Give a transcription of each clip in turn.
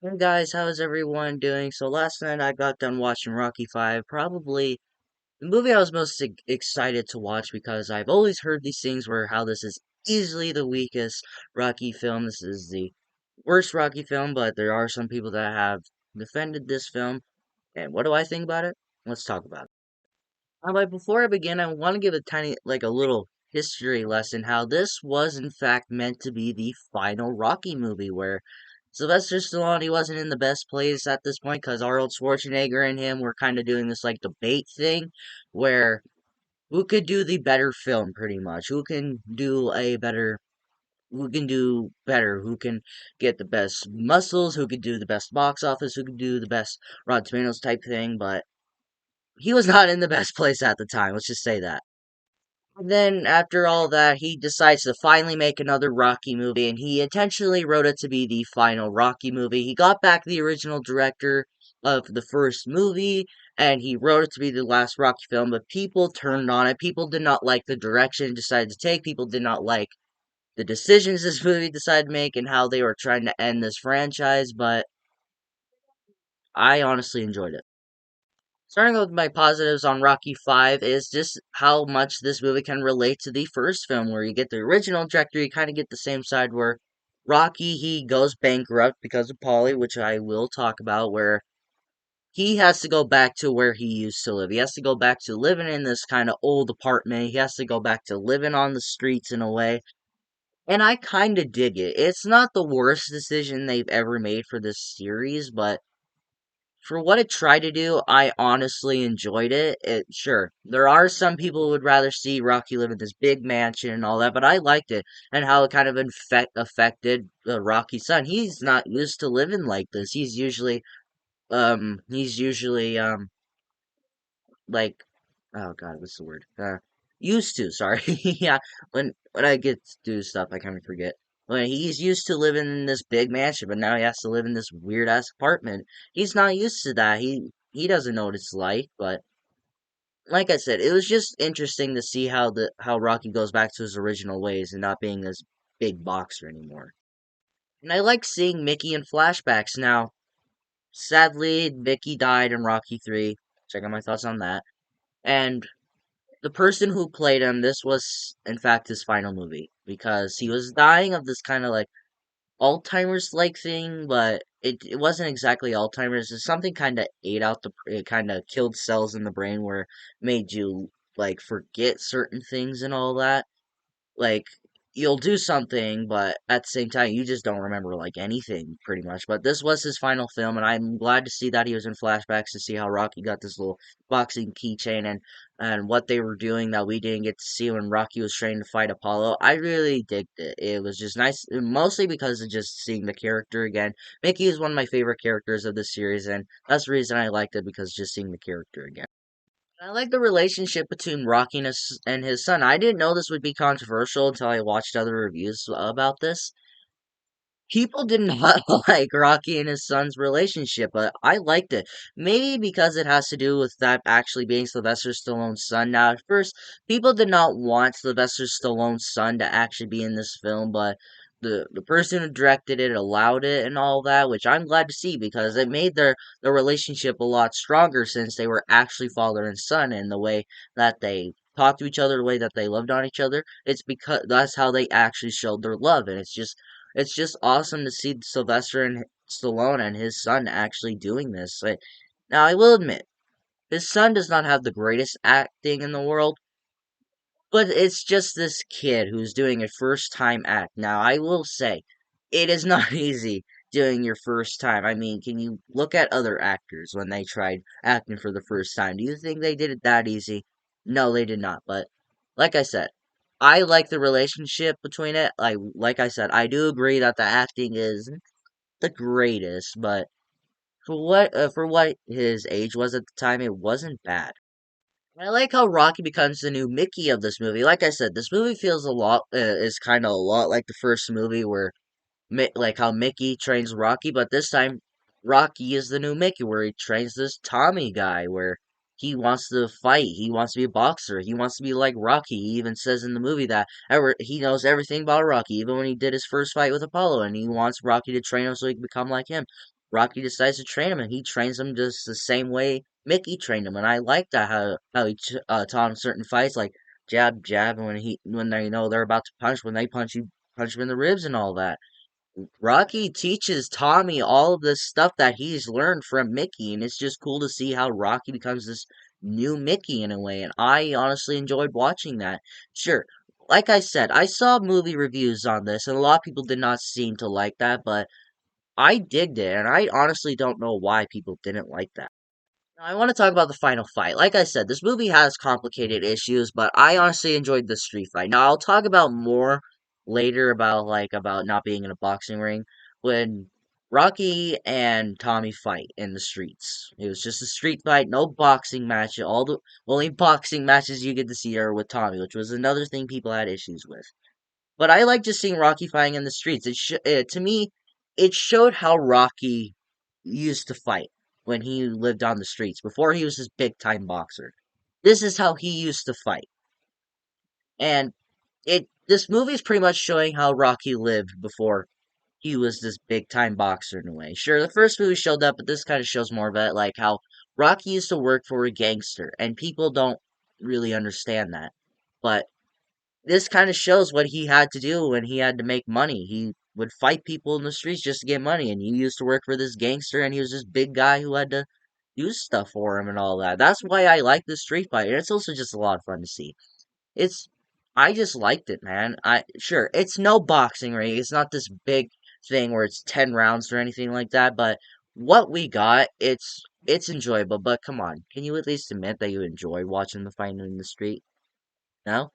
Hey guys, how's everyone doing? So last night I got done watching Rocky 5, probably the movie I was most excited to watch because I've always heard these things where how this is easily the weakest Rocky film. This is the worst Rocky film, but there are some people that have defended this film. And what do I think about it? Let's talk about it. But before I begin, I want to give a tiny, like a little history lesson how this was in fact meant to be the final Rocky movie where Sylvester Stallone, he wasn't in the best place at this point because Arnold Schwarzenegger and him were kind of doing this like debate thing where who could do the better film pretty much, who can do better, who can get the best muscles, who could do the best box office, who could do the best Rotten Tomatoes type thing, but he was not in the best place at the time, let's just say that. Then, after all that, he decides to finally make another Rocky movie, and he intentionally wrote it to be the final Rocky movie. He got back the original director of the first movie, and he wrote it to be the last Rocky film, but people turned on it. People did not like the direction it decided to take. People did not like the decisions this movie decided to make and how they were trying to end this franchise, but I honestly enjoyed it. Starting with my positives on Rocky 5 is just how much this movie can relate to the first film, where you get the original director, you kind of get the same side where Rocky, he goes bankrupt because of Polly, which I will talk about, where he has to go back to where he used to live. He has to go back to living in this kind of old apartment. He has to go back to living on the streets in a way. And I kind of dig it. It's not the worst decision they've ever made for this series, but for what it tried to do, I honestly enjoyed it. Sure, there are some people who would rather see Rocky live in this big mansion and all that, but I liked it and how it kind of affected Rocky's son. He's not used to living like this. He's usually like, oh God, what's the word? Used to. Sorry, yeah. When I get to do stuff, I kind of forget. When he's used to living in this big mansion, but now he has to live in this weird ass apartment. He's not used to that. He doesn't know what it's like. But like I said, it was just interesting to see how Rocky goes back to his original ways and not being this big boxer anymore. And I like seeing Mickey in flashbacks now. Sadly, Mickey died in Rocky 3. Check out my thoughts on that. And the person who played him, this was in fact his final movie because he was dying of this kind of like Alzheimer's like thing, but it wasn't exactly Alzheimer's. It's something kind of ate out it kind of killed cells in the brain where it made you like forget certain things and all that. Like you'll do something, but at the same time you just don't remember like anything pretty much. But this was his final film, and I'm glad to see that he was in flashbacks to see how Rocky got this little boxing keychain and what they were doing that we didn't get to see when Rocky was training to fight Apollo. I really digged it. It was just nice, mostly because of just seeing the character again. Mickey is one of my favorite characters of the series, and that's the reason I liked it because just seeing the character again. I like the relationship between Rocky and his son. I didn't know this would be controversial until I watched other reviews about this. People did not like Rocky and his son's relationship, but I liked it. Maybe because it has to do with that actually being Sylvester Stallone's son. Now, at first, people did not want Sylvester Stallone's son to actually be in this film, but the person who directed it allowed it and all that, which I'm glad to see because it made their relationship a lot stronger since they were actually father and son in the way that they talked to each other, the way that they loved on each other. It's because that's how they actually showed their love, and it's just awesome to see Sylvester and Stallone and his son actually doing this. Like, now, I will admit, his son does not have the greatest acting in the world, but it's just this kid who's doing a first time act. Now, I will say, it is not easy doing your first time. I mean, can you look at other actors when they tried acting for the first time? Do you think they did it that easy? No, they did not. But like I said, I like the relationship between it. Like I said, I do agree that the acting is the greatest, but for what his age was at the time, it wasn't bad. I like how Rocky becomes the new Mickey of this movie. Like I said, this movie feels a lot is kind of a lot like the first movie where like how Mickey trains Rocky, but this time Rocky is the new Mickey where he trains this Tommy guy where he wants to fight, he wants to be a boxer, he wants to be like Rocky. He even says in the movie that he knows everything about Rocky, even when he did his first fight with Apollo, and he wants Rocky to train him so he can become like him. Rocky decides to train him, and he trains him just the same way Mickey trained him. And I like that how he taught him certain fights, like jab, jab, and when they know they're about to punch, when they punch you, punch him in the ribs and all that. Rocky teaches Tommy all of this stuff that he's learned from Mickey, and it's just cool to see how Rocky becomes this new Mickey in a way, and I honestly enjoyed watching that. Sure, like I said, I saw movie reviews on this, and a lot of people did not seem to like that, but I digged it, and I honestly don't know why people didn't like that. Now, I want to talk about the final fight. Like I said, this movie has complicated issues, but I honestly enjoyed the street fight. Now, I'll talk about more later about about not being in a boxing ring when Rocky and Tommy fight in the streets. It was just a street fight, no boxing match. All the only boxing matches you get to see are with Tommy, which was another thing people had issues with. But I like just seeing Rocky fighting in the streets. To me, it showed how Rocky used to fight when he lived on the streets before he was this big time boxer. This is how he used to fight, and it this movie is pretty much showing how Rocky lived before he was this big time boxer in a way. Sure, the first movie showed that, but this kind of shows more of it, like how Rocky used to work for a gangster, and people don't really understand that. But this kind of shows what he had to do when he had to make money. He would fight people in the streets just to get money, and he used to work for this gangster, and he was this big guy who had to do stuff for him and all that. That's why I like the street fight, and it's also just a lot of fun to see. It's I just liked it, man. I sure it's no boxing ring. It's not this big thing where it's 10 rounds or anything like that, but what we got, it's enjoyable. But come on, can you at least admit that you enjoy watching the fight in the street? No?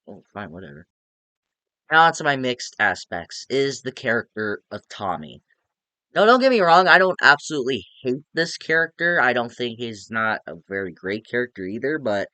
Oh, fine, whatever. Now on to my mixed aspects is the character of Tommy. No, don't get me wrong, I don't absolutely hate this character. I don't think he's not a very great character either, but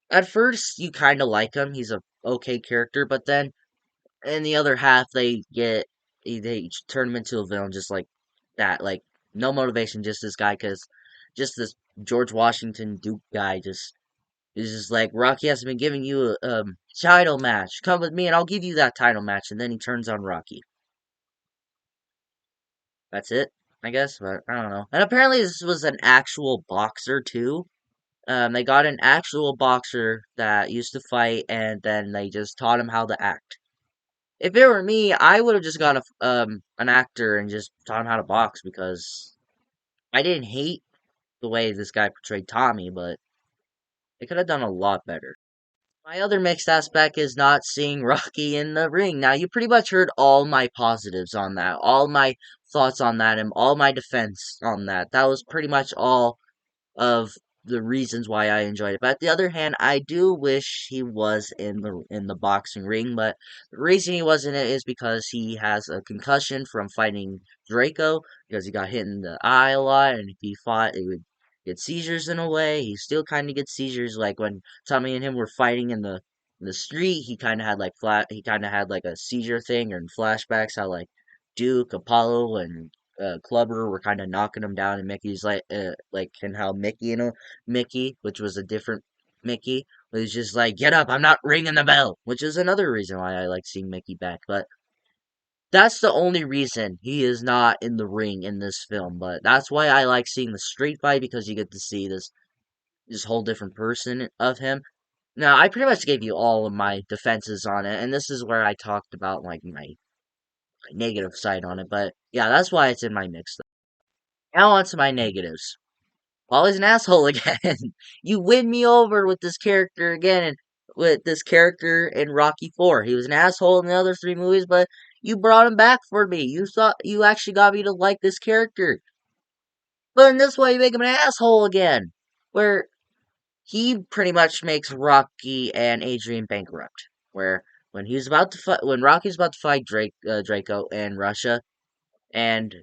at first you kind of like him. He's a okay character, but then in the other half they turn him into a villain just like that. Like no motivation, just this guy cuz just this George Washington Duke guy just is just like Rocky hasn't been giving you a title match. Come with me and I'll give you that title match, and then he turns on Rocky. That's it, I guess, but I don't know. And apparently this was an actual boxer too. They got an actual boxer that used to fight, and then they just taught him how to act. If it were me, I would have just got an actor and just taught him how to box because I didn't hate the way this guy portrayed Tommy, but they could have done a lot better. My other mixed aspect is not seeing Rocky in the ring. Now, you pretty much heard all my positives on that, all my thoughts on that, and all my defense on that. That was pretty much all of the reasons why I enjoyed it. But at the other hand, I do wish he was in the boxing ring. But the reason he wasn't in it is because he has a concussion from fighting Draco because he got hit in the eye a lot, and if he fought, it would get seizures in a way. He still kind of gets seizures, like when Tommy and him were fighting in the street. He kind of had like he kind of had like a seizure thing or in flashbacks how like Duke, Apollo, and Clubber were kind of knocking him down, and Mickey's like, and how Mickey, which was a different Mickey, was just like, "Get up! I'm not ringing the bell," which is another reason why I like seeing Mickey back. But that's the only reason he is not in the ring in this film. But that's why I like seeing the street fight because you get to see this whole different person of him. Now, I pretty much gave you all of my defenses on it, and this is where I talked about like my negative side on it. But yeah, that's why it's in my mix. Now on to my negatives. Always an asshole again. You win me over with this character again, and with this character in Rocky 4. He was an asshole in the other three movies, but you brought him back for me. You thought you actually got me to like this character. But in this way, you make him an asshole again. Where he pretty much makes Rocky and Adrian bankrupt. Where when he was about to fight, when Rocky's about to fight Draco in Russia, and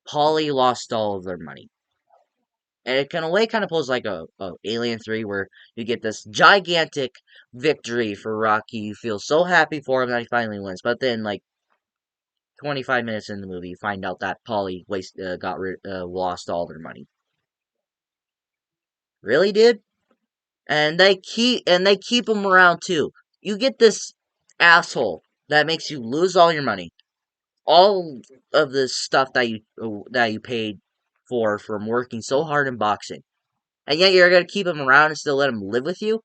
Paulie lost all of their money. And it can way kind of pulls like a Alien 3 where you get this gigantic victory for Rocky. You feel so happy for him that he finally wins. But then like 25 minutes in the movie, you find out that Polly lost all their money. Really did? And they keep him around too. You get this asshole that makes you lose all your money. all of the stuff that you paid for from working so hard in boxing, and yet you're gonna keep him around and still let him live with you?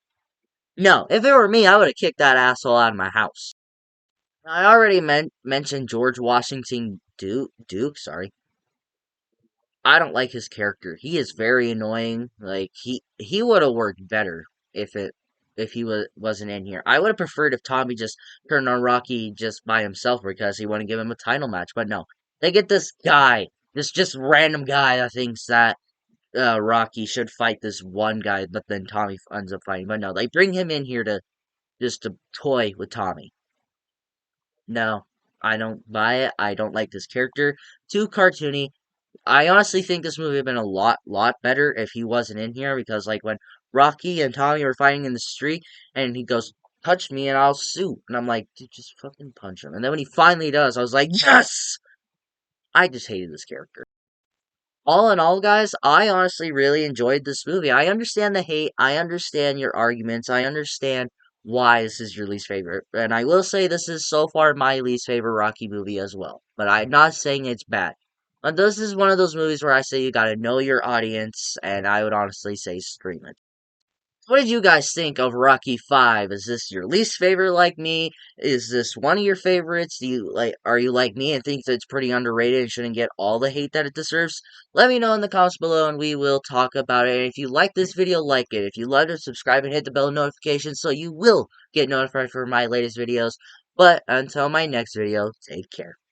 No. If it were me, I would have kicked that asshole out of my house. I already mentioned George Washington Duke. Sorry, I don't like his character. He is very annoying. Like he would have worked better if it if he wasn't in here. I would have preferred if Tommy just turned on Rocky just by himself because he wanted to give him a title match. But no, they get this guy, this just random guy that thinks that Rocky should fight this one guy, but then Tommy ends up fighting. But no, they bring him in here to just to toy with Tommy. No, I don't buy it. I don't like this character. Too cartoony. I honestly think this movie would have been a lot better if he wasn't in here because, like, when Rocky and Tommy were fighting in the street and he goes, "Touch me and I'll sue," and I'm like, dude, just fucking punch him. And then when he finally does, I was like, yes! I just hated this character. All in all, guys, I honestly really enjoyed this movie. I understand the hate. I understand your arguments. I understand why this is your least favorite. And I will say this is so far my least favorite Rocky movie as well. But I'm not saying it's bad. But this is one of those movies where I say you gotta know your audience, and I would honestly say stream it. What did you guys think of Rocky 5? Is this your least favorite like me? Is this one of your favorites? Are you like me and think that it's pretty underrated and shouldn't get all the hate that it deserves? Let me know in the comments below and we will talk about it. And if you like this video, like it. If you love it, subscribe and hit the bell notification so you will get notified for my latest videos. But until my next video, take care.